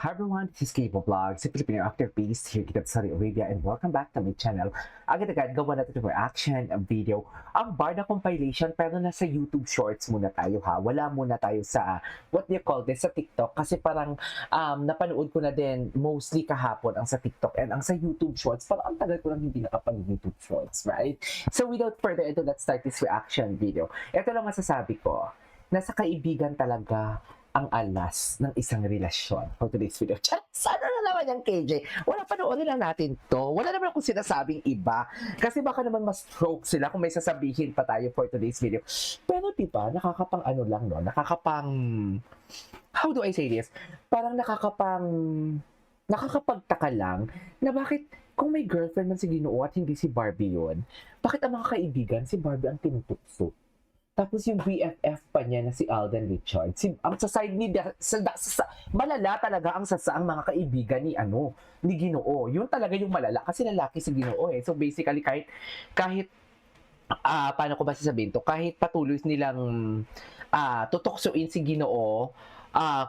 Hi everyone, this is Cable Vlog, si Filipino Actor Beast here kita sa Saudi Arabia and welcome back to my channel. Agad-agad gawa natin yung reaction video. Ang Barda compilation pero nasa YouTube Shorts muna tayo ha. Wala muna tayo sa, what do you call this, sa TikTok. Kasi parang napanood ko na din mostly kahapon ang sa TikTok and ang sa YouTube Shorts. Parang ang tagal ko lang hindi nakapag-YouTube Shorts, right? So without further ado, let's start this reaction video. Ito lang masasabi ko. Nasa kaibigan talaga ang alas ng isang relasyon for today's video. Sana na naman yung KJ. Wala, panoorin lang natin to. Wala naman akong sinasabing iba. Kasi baka naman mas stroke sila kung may sasabihin pa tayo for today's video. Pero diba, nakakapang ano lang, no? Nakakapang... How do I say this? Parang nakakapagtaka lang na bakit kung may girlfriend man si Ginoo at hindi si Barbie yun, bakit ang mga kaibigan si Barbie ang tinutukso? Tapos yung BFF pa niya na si Alden Richards, ang sa side ni malala talaga ang ang mga kaibigan ni Ginoo. Yun talaga yung malala kasi lalaki si Ginoo eh. So basically kahit paano ko ba sasabihin to? Kahit patuloy nilang tutoksoin si Ginoo,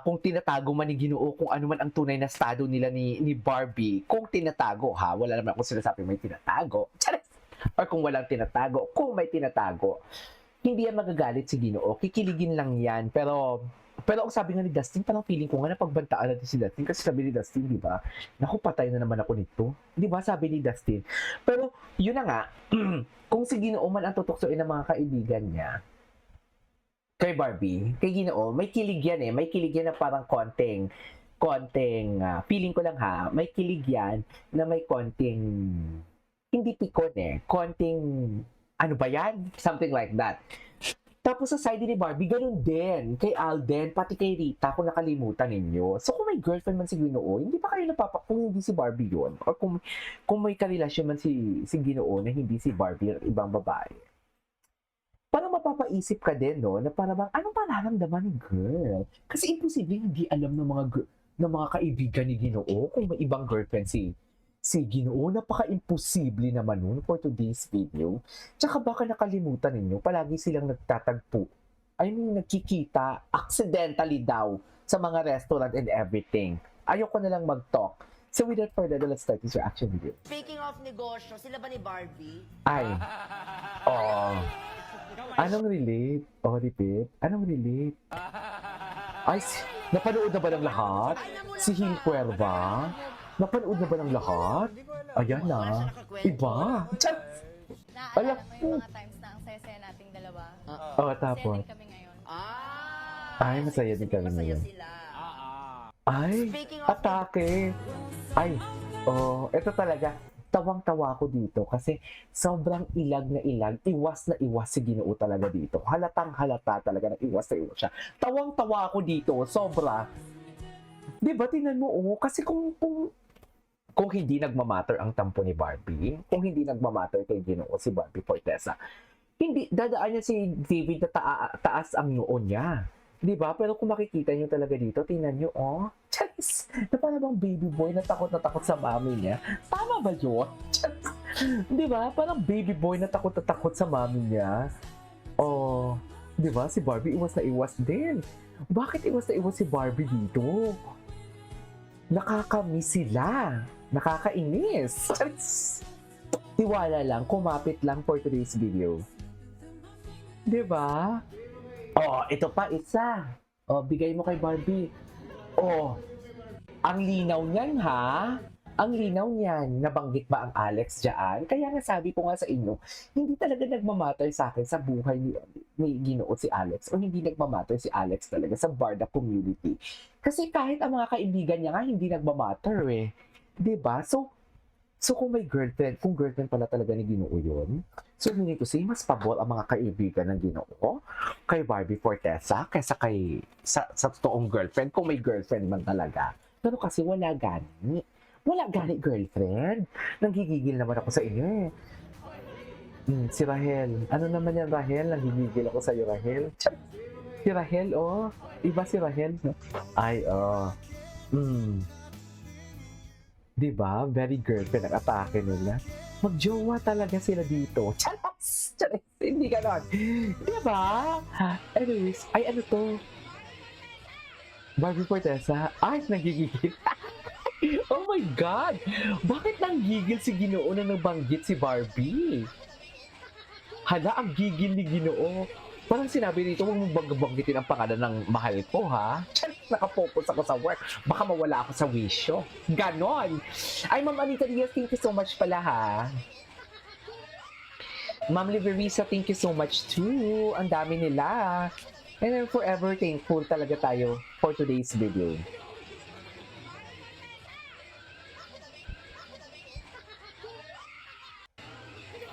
kung tinatago man ni Ginoo kung ano man ang tunay na estado nila ni Barbie, kung tinatago ha, wala naman akong sinasabi may tinatago. Or kung walang tinatago, kung may tinatago, hindi yan magagalit si Ginoo. Kikiligin lang yan. Pero ang sabi nga ni Dustin, parang feeling ko nga napagbantaan natin si Dustin. Kasi sabi ni Dustin, di ba? Naku, patay na naman ako nito. Di ba? Sabi ni Dustin. Pero, yun na nga, kung si Ginoo man ang tutuksoin ng mga kaibigan niya, kay Barbie, kay Ginoo, may kilig yan eh. May kilig yan na parang konting, feeling ko lang ha, may kilig yan na may konting, hindi pikon eh, konting, ano ba yan? Something like that. Tapos sa side ni Barbie, ganun din. Kay Alden, pati kay Rita, kung nakalimutan ninyo. So kung may girlfriend man si Ginoo, hindi pa kayo kung hindi si Barbie yun. Or kung may karelasyon man si Ginoo na hindi si Barbie, ibang babae. Parang mapapaisip ka din, no? Na parang bang, anong mararamdaman ni girl? Kasi imposible hindi alam ng mga kaibigan ni Ginoo kung may ibang girlfriend si Ginoo. Napaka-imposible naman nun for today's video. Tsaka baka nakalimutan ninyo, palagi silang nagtatagpo. I mean, nagkikita accidentally daw sa mga restaurant and everything. Ayoko na lang mag-talk. So without further ado, let's start this reaction video. Speaking of negosyo, sila ba ni Barbie? Ay. Oh. Anong relate? Oh, repeat. Anong relate? Ay, napanood na ba ng lahat? Si Hil Cuerva? Napanood na ba ng lahat? Ayan na. Iba. Naalala mo yung mga times na ang saya-saya nating dalawa. Oh, tapos. Masaya din kami ngayon. Ay, masaya din kami Masaya ngayon. sila. Ay, Speaking of- atake. Ay, oh, ito talaga. Tawang-tawa ko dito kasi sobrang ilag na iwas na iwas si Ginoo talaga dito. Halatang halata talaga na iwas na iwas siya. Tawang-tawa ako dito, sobra. Di ba, tingnan mo, kasi kung hindi nagmamatter ang tampo ni Barbie, kung hindi nagmamatter kay Ginoo si Barbie Fortesa, hindi, dadaan niya si David na taas ang noo niya. Di ba? Pero kung makikita niyo talaga dito, tingnan niyo, oh, charis, na parang bang baby boy na takot sa mami niya. Tama ba yun? Di ba? Parang baby boy na takot sa mami niya. Oh, di ba? Si Barbie iwas na iwas din. Bakit iwas na iwas si Barbie dito? Nakakamiss sila. Nakakainis. Tiwala lang, kumapit lang for today's video. Diba? Oh, ito pa, isa. Oh, bigay mo kay Barbie. Oh, ang linaw niyan ha. Ang linaw niyan. Nabanggit ba ang Alex dyan? Kaya nga sabi ko nga sa inyo, hindi talaga nagmamatter sa akin sa buhay ni Ginoo si Alex o hindi nagmamatter si Alex talaga sa Barda community. Kasi kahit ang mga kaibigan niya nga hindi nagmamatter eh. 'Di ba? So kung may girlfriend, kung girlfriend pala talaga ni Ginoo yun, so meaning to say, mas pabor ang mga kaibigan ng Ginoo kay Barbie Fortesa kaysa sa totoong girlfriend, kung may girlfriend man talaga. Pero kasi wala gani. Wala gani girlfriend. Nanggigigil naman ako sa inyo eh. Si Rahel. Ano naman yan, Rahel? Nanggigigil ako sa iyo, Rahel. Si Rahel, oh. Iba si Rahel. Ay, oh. Diba? Very girlfriend ang atake nila. Magjowa talaga sila dito. Charas! Charas! Hindi ganon. Diba? Anyways, ay ano to? Barbie Fortesa, ay, nagigigil. Oh my God! Bakit nanggigil si Ginoo na nabanggit si Barbie? Hala, ang gigil ni Ginoo. Parang sinabi dito, huwag mong banggitin ang pangalan ng mahal ko, ha? Tiyan, nakapokus ako sa work. Baka mawala ako sa wisyo. Ganon! Ay, Ma'am Anita Diaz, thank you so much pala, ha? Ma'am Liverisa, thank you so much too. Ang dami nila. And I'm forever thankful talaga tayo for today's video.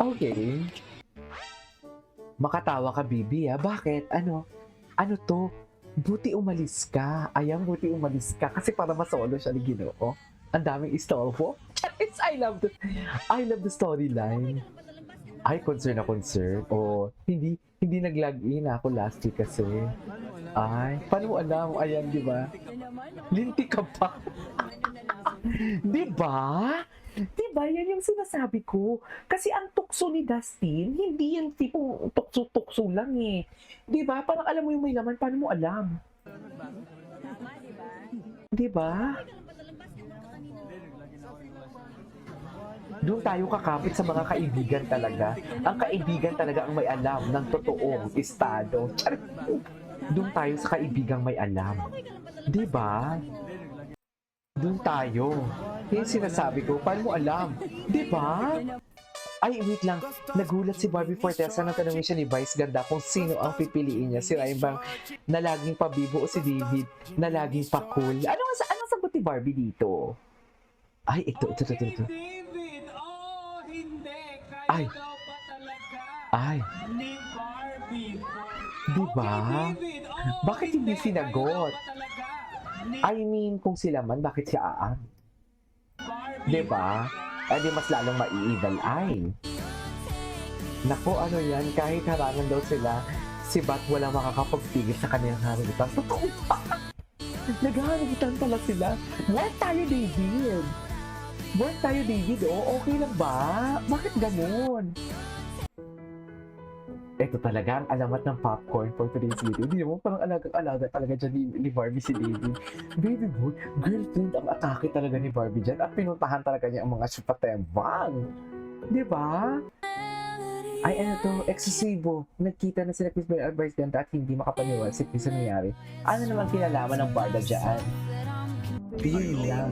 Okay. Makatawa ka, Bibi, ah. Bakit? Ano? Ano to? Buti umalis ka. Ayan, buti umalis ka. Kasi para masolo siya ni Ginoo. Ang daming istorbo. It's, I love the storyline. Ay, concern na concern. O, hindi nag-log in ako last week kasi. Ay, paano mo alam? Ayan, di ba? Linti ka pa. Di ba? Di ba? Yan yung sinasabi ko. Kasi ang tukso ni Dustin, hindi yan tipong tukso-tukso lang eh. Di ba? Parang alam mo yung may laman, paano mo alam? Di ba? Doon tayo kakapit sa mga kaibigan talaga. Ang kaibigan talaga ang may alam ng totoong estado. Doon tayo sa kaibigang may alam. Di ba? Doon tayo. Yan sinasabi ko. Paano mo alam? Di ba? Ay, wait lang. Nagulat si Barbie Fortesa nang tanongin siya ni Vice Ganda kung sino ang pipiliin niya. Si Ryan bang na laging pabibo o si David na laging pa-cool? Anong sagot ni Barbie dito? Ay, ito. David, oh, hindi. Kaya Ay. daw pa talaga Ay, ni Barbie. di ba? David, oh, Bakit hindi sinagot? Kaya daw pa talaga ni I mean, kung sila man, bakit si Aan? Barbie. Di ba? Eh di mas lalong mai-evil eye. Nako, ano yan, kahit harangan daw sila, si Bat wala makakapagpigil sa kanilang haragitan. Totoo ba? Naghaharagitan pala sila. Work tayo, David. Work tayo, David. Oh, okay lang ba? Bakit ganun? Ito talaga ang alamat ng popcorn for today's video. Hindi mo parang alaga talaga dyan ni Barbie si David. Baby boy, girlfriend ang atake talaga ni Barbie dyan at pinuntahan talaga niya ang mga supatembang. Di ba? Ay, ano to, eksesibo. Nagkita na sila Chris Bell Vice Ganda at hindi makapaniwala si Chris na nangyari. Ano naman kinalaman ng Barda dyan? Yun lang.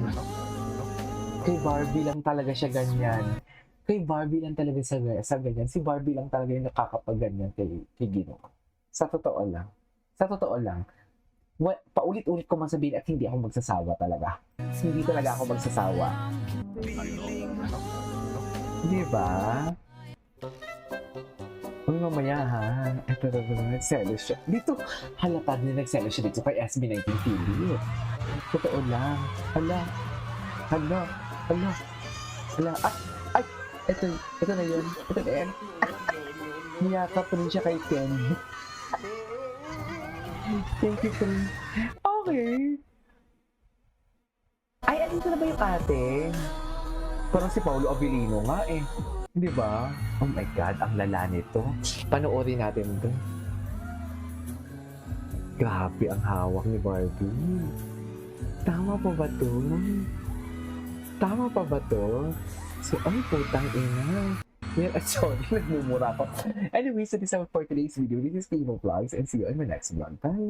Kay Barbie lang talaga siya ganyan. Kay Barbie lang talaga sa ganyan. Si Barbie lang talaga yung nakakapag-ganyan kay Ginoo. Sa totoo lang. Sa totoo lang. Paulit-ulit ko man sabihin at hindi ako magsasawa talaga. Hindi talaga ako magsasawa. Di ba? Uy, mamaya ha. Ito nagselos siya. Dito, halata din nagselos siya dito kay SB19 Philip. Totoo lang. Hala. Ay! Ito na yun. Ito na yan. Niyakap pa rin siya kay Ken. Thank you, Ken. Okay. Ay, andito na ba yung ate? Parang si Paulo Abilino nga eh. Di ba? Oh my God, ang lala nito. Panoorin natin ito. Grabe ang hawak ni Barbie. Tama pa ba to? Tama pa ba to? So, ay, putang ina. Well, sorry, nagmumura ko. Anyway, so this is for today's video. This is Kimo Vlogs and see you in my next vlog. Bye!